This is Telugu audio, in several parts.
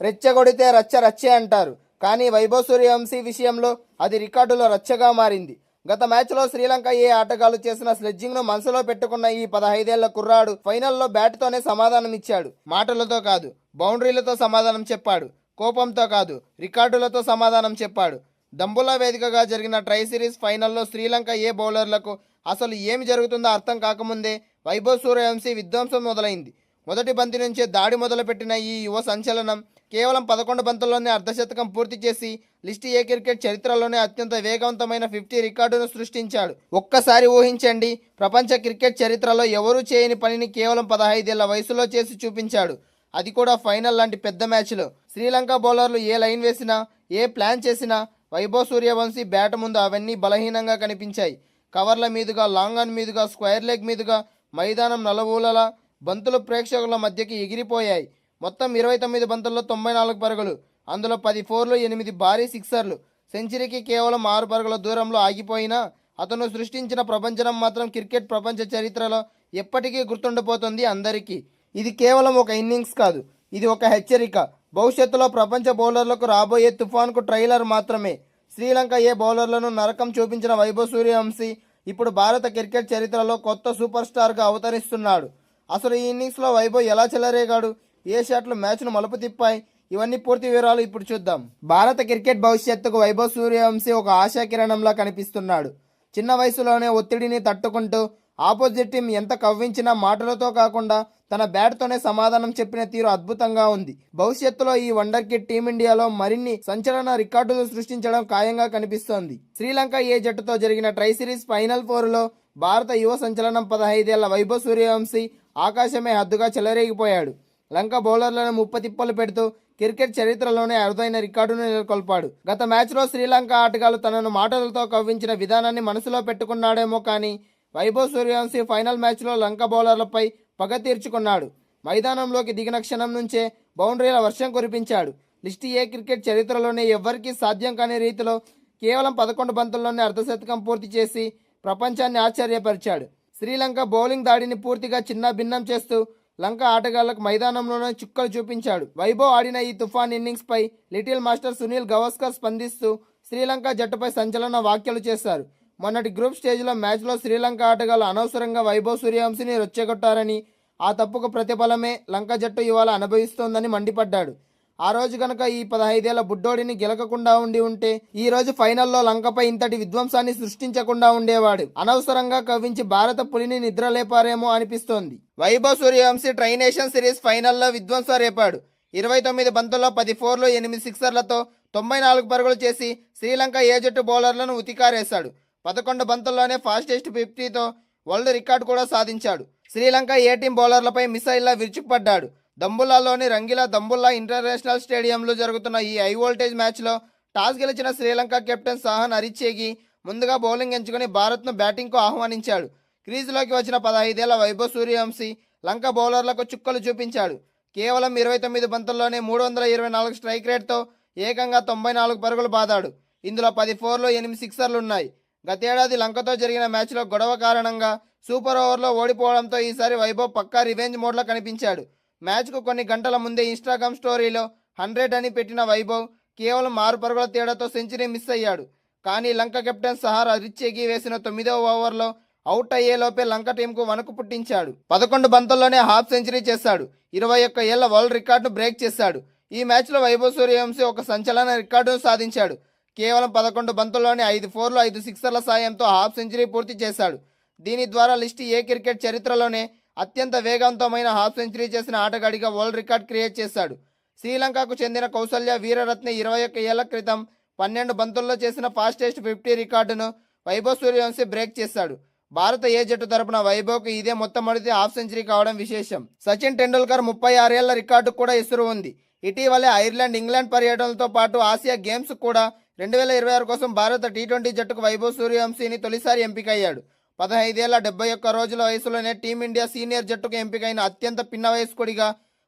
రెచ్చగొడితే రచ్చ రచ్చే అంటారు. కానీ వైభవ్ సూర్యవంశీ విషయంలో అది రికార్డులో రచ్చగా మారింది. గత మ్యాచ్లో శ్రీలంక ఏ ఆటగాళ్లు చేసిన స్లెడ్జింగ్ను మనసులో పెట్టుకున్న ఈ 15 ఏళ్ల కుర్రాడు ఫైనల్లో బ్యాట్తోనే సమాధానం ఇచ్చాడు. మాటలతో కాదు, బౌండరీలతో సమాధానం చెప్పాడు. కోపంతో కాదు, రికార్డులతో సమాధానం చెప్పాడు. దంబుల్లా వేదికగా జరిగిన ట్రై సిరీస్ ఫైనల్లో శ్రీలంక ఏ బౌలర్లకు అసలు ఏమి జరుగుతుందో అర్థం కాకముందే వైభవ్ సూర్యవంశీ విధ్వంసం మొదలైంది. మొదటి బంతి నుంచే దాడి మొదలుపెట్టిన ఈ యువ సంచలనం కేవలం 11 బంతుల్లోనే అర్ధశతకం పూర్తి చేసి లిస్ట్ ఏ క్రికెట్ చరిత్రలోనే అత్యంత వేగవంతమైన 50 రికార్డును సృష్టించాడు. ఒక్కసారి ఊహించండి, ప్రపంచ క్రికెట్ చరిత్రలో ఎవరూ చేయని పనిని కేవలం 15 ఏళ్ల వయసులో చేసి చూపించాడు. అది కూడా ఫైనల్ లాంటి పెద్ద మ్యాచ్లో. శ్రీలంక బౌలర్లు ఏ లైన్ వేసినా, ఏ ప్లాన్ చేసినా వైభవ్ సూర్యవంశీ బ్యాట్ ముందు అవన్నీ బలహీనంగా కనిపించాయి. కవర్ల మీదుగా, లాంగ్ ఆన్ మీదుగా, స్క్వేర్ లెగ్ మీదుగా మైదానం నలుమూలలా బంతులు ప్రేక్షకుల మధ్యకి ఎగిరిపోయాయి. మొత్తం 29 బంతుల్లో 94 పరుగులు, అందులో 10 ఫోర్లు, 8 భారీ సిక్సర్లు. సెంచరీకి కేవలం 6 పరుగుల దూరంలో ఆగిపోయినా అతను సృష్టించిన ప్రపంచం మాత్రం క్రికెట్ ప్రపంచ చరిత్రలో ఎప్పటికీ గుర్తుండిపోతుంది అందరికీ. ఇది కేవలం ఒక ఇన్నింగ్స్ కాదు, ఇది ఒక హెచ్చరిక. భవిష్యత్తులో ప్రపంచ బౌలర్లకు రాబోయే తుఫాన్కు ట్రైలర్ మాత్రమే. శ్రీలంక ఏ బౌలర్లను నరకం చూపించిన వైభవ్ సూర్యవంశీ ఇప్పుడు భారత క్రికెట్ చరిత్రలో కొత్త సూపర్ స్టార్గా అవతరిస్తున్నాడు. అసలు ఈ ఇన్నింగ్స్లో వైభవ్ ఎలా చెలరేగాడు, ఏ షాట్లు మ్యాచ్ను మలుపు తిప్పాయి, ఇవన్నీ పూర్తి వివరాలు ఇప్పుడు చూద్దాం. భారత క్రికెట్ భవిష్యత్తుకు వైభవ్ సూర్యవంశీ ఒక ఆశాకిరణంలా కనిపిస్తున్నాడు. చిన్న వయసులోనే ఒత్తిడిని తట్టుకుంటూ ఆపోజిట్ టీం ఎంత కవ్వించినా మాటలతో కాకుండా తన బ్యాట్తోనే సమాధానం చెప్పిన తీరు అద్భుతంగా ఉంది. భవిష్యత్తులో ఈ వండర్ కిడ్ టీమిండియాలో మరిన్ని సంచలన రికార్డులు సృష్టించడం ఖాయంగా కనిపిస్తోంది. శ్రీలంక ఏ జట్టుతో జరిగిన ట్రై సిరీస్ ఫైనల్ 4లో భారత యువ సంచలనం 15 ఏళ్ల వైభవ్ సూర్యవంశీ ఆకాశమే హద్దుగా చెలరేగిపోయాడు. లంక బౌలర్లను ముప్పతిప్పలు పెడుతూ క్రికెట్ చరిత్రలోనే అరుదైన రికార్డును నెలకొల్పాడు. గత మ్యాచ్లో శ్రీలంక ఆటగాళ్లు తనను మాటలతో కవ్వించిన విధానాన్ని మనసులో పెట్టుకున్నాడేమో కానీ వైభవ్ సూర్యవంశీ ఫైనల్ మ్యాచ్లో లంక బౌలర్లపై పగ తీర్చుకున్నాడు. మైదానంలోకి దిగిన క్షణం నుంచే బౌండరీల వర్షం కురిపించాడు. లిస్ట్ ఏ క్రికెట్ చరిత్రలోనే ఎవ్వరికీ సాధ్యం కాని రీతిలో కేవలం 11 బంతుల్లోనే అర్ధశతకం పూర్తి చేసి ప్రపంచాన్ని ఆశ్చర్యపరిచాడు. శ్రీలంక బౌలింగ్ దాడిని పూర్తిగా చిన్న భిన్నం చేస్తూ లంక ఆటగాళ్లకు మైదానంలోనే చుక్కలు చూపించాడు. వైభవ్ ఆడిన ఈ తుఫాన్ ఇన్నింగ్స్ పై లిటిల్ మాస్టర్ సునీల్ గవాస్కర్ స్పందిస్తూ శ్రీలంక జట్టుపై సంచలన వ్యాఖ్యలు చేశారు. మొన్నటి గ్రూప్ స్టేజ్లో మ్యాచ్లో శ్రీలంక ఆటగాళ్లు అనవసరంగా వైభవ్ సూర్యవంశీని రెచ్చగొట్టారని, ఆ తప్పుకు ప్రతిఫలమే లంక జట్టు ఇవాళ అనుభవిస్తోందని మండిపడ్డాడు. ఆ రోజు కనుక ఈ 15 ఏళ్ల బుడ్డోడిని గెలకకుండా ఉండి ఉంటే ఈ రోజు ఫైనల్లో లంకపై ఇంతటి విధ్వంసాన్ని సృష్టించకుండా ఉండేవాడు. అనవసరంగా కవ్వించి భారత పులిని నిద్రలేపారేమో అనిపిస్తోంది. Vaibhav Suryavanshi tri nation series ఫైనల్లో విధ్వంసం రేపాడు. 29 బంతుల్లో 10 ఫోర్లు, 8 సిక్సర్లతో 94 పరుగులు చేసి శ్రీలంక ఏ జట్టు బౌలర్లను ఉతికారేశాడు. 11 బంతుల్లోనే ఫాస్టెస్ట్ 50తో వరల్డ్ రికార్డు కూడా సాధించాడు. శ్రీలంక ఏ టీం బౌలర్లపై మిసైల్లా విరుచుకుపడ్డాడు. దంబుల్లాలోని రంగిలా దంబుల్లా ఇంటర్నేషనల్ స్టేడియంలో జరుగుతున్న ఈ హై వోల్టేజ్ మ్యాచ్లో టాస్ గెలిచిన శ్రీలంక కెప్టెన్ సాహన్ అరిచేగి ముందుగా బౌలింగ్ ఎంచుకుని భారత్ను బ్యాటింగ్కు ఆహ్వానించాడు. క్రీజులోకి వచ్చిన 15 ఏళ్ల వైభవ్ సూర్యవంశీ లంక బౌలర్లకు చుక్కలు చూపించాడు. కేవలం 29 బంతుల్లోనే 324 స్ట్రైక్ రేట్తో ఏకంగా 94 పరుగులు బాదాడు. ఇందులో 10 ఫోర్లు, 8 సిక్సర్లున్నాయి. గతేడాది లంకతో జరిగిన మ్యాచ్లో గొడవ కారణంగా సూపర్ ఓవర్లో ఓడిపోవడంతో ఈసారి వైభవ్ పక్కా రివెంజ్ మోడ్లో కనిపించాడు. మ్యాచ్కు కొన్ని గంటల ముందే ఇన్స్టాగ్రామ్ స్టోరీలో 100 అని పెట్టిన వైభవ్ కేవలం 6 పరుగుల తేడాతో సెంచరీ మిస్ అయ్యాడు. కానీ లంక కెప్టెన్ సహార్ అరిచేగి వేసిన 9వ ఓవర్లో అవుట్ అయ్యేలోపే లంక టీంకు వణుకు పుట్టించాడు. 11 బంతుల్లోనే హాఫ్ సెంచరీ చేశాడు. 21 ఏళ్ల వరల్డ్ రికార్డును బ్రేక్ చేశాడు. ఈ మ్యాచ్లో వైభవ్ సూర్యవంశీ ఒక సంచలన రికార్డును సాధించాడు. కేవలం 11 బంతుల్లోనే 5 ఫోర్లు, 5 సిక్సర్ల సాయంతో హాఫ్ సెంచరీ పూర్తి చేశాడు. దీని ద్వారా లిస్ట్ ఏ క్రికెట్ చరిత్రలోనే అత్యంత వేగవంతమైన హాఫ్ సెంచరీ చేసిన ఆటగాడిగా వరల్డ్ రికార్డ్ క్రియేట్ చేశాడు. శ్రీలంకకు చెందిన కౌసల్య వీరరత్నే 21 ఏళ్ల క్రితం 12 బంతుల్లో చేసిన ఫాస్టెస్ట్ 50 రికార్డును వైభవ్ సూర్యవంశీ బ్రేక్ చేశాడు. భారత ఏ జట్టు తరపున వైభవ్కు ఇదే మొట్టమొదటి హాఫ్ సెంచరీ కావడం విశేషం. సచిన్ టెండూల్కర్ 36 ఏళ్ల రికార్డు కూడా ఎసురు ఉంది. ఇటీవలే ఐర్లాండ్, ఇంగ్లాండ్ పర్యటనలతో పాటు ఆసియా గేమ్స్ కూడా 2026 కోసం భారత టీ20 జట్టుకు వైభవ్ సూర్యవంశీని తొలిసారి ఎంపికయ్యాడు. 15 ఏళ్ల 71 రోజుల వయసులోనే టీమిండియా సీనియర్ జట్టుకు ఎంపికైన అత్యంత పిన్న వయస్కుడిగా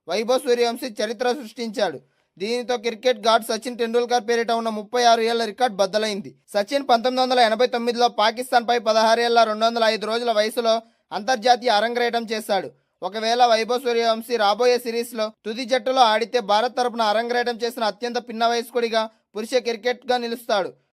వైభవ్ సూర్యవంశీ చరిత్ర సృష్టించాడు. దీనితో క్రికెట్ గాడ్ సచిన్ టెండూల్కర్ పేరిట ఉన్న 36 ఏళ్ల రికార్డు బద్దలైంది. సచిన్ 1989లో పాకిస్తాన్పై 16 ఏళ్ల 205 రోజుల వయసులో అంతర్జాతీయ అరంగేట్రం చేశాడు. ఒకవేళ వైభవ్ సూర్యవంశీ రాబోయే సిరీస్లో తుది జట్టులో ఆడితే భారత్ తరపున అరంగేట్రం చేసిన అత్యంత పిన్న వయస్కుడిగా పురుష క్రికెట్గా నిలుస్తాడు.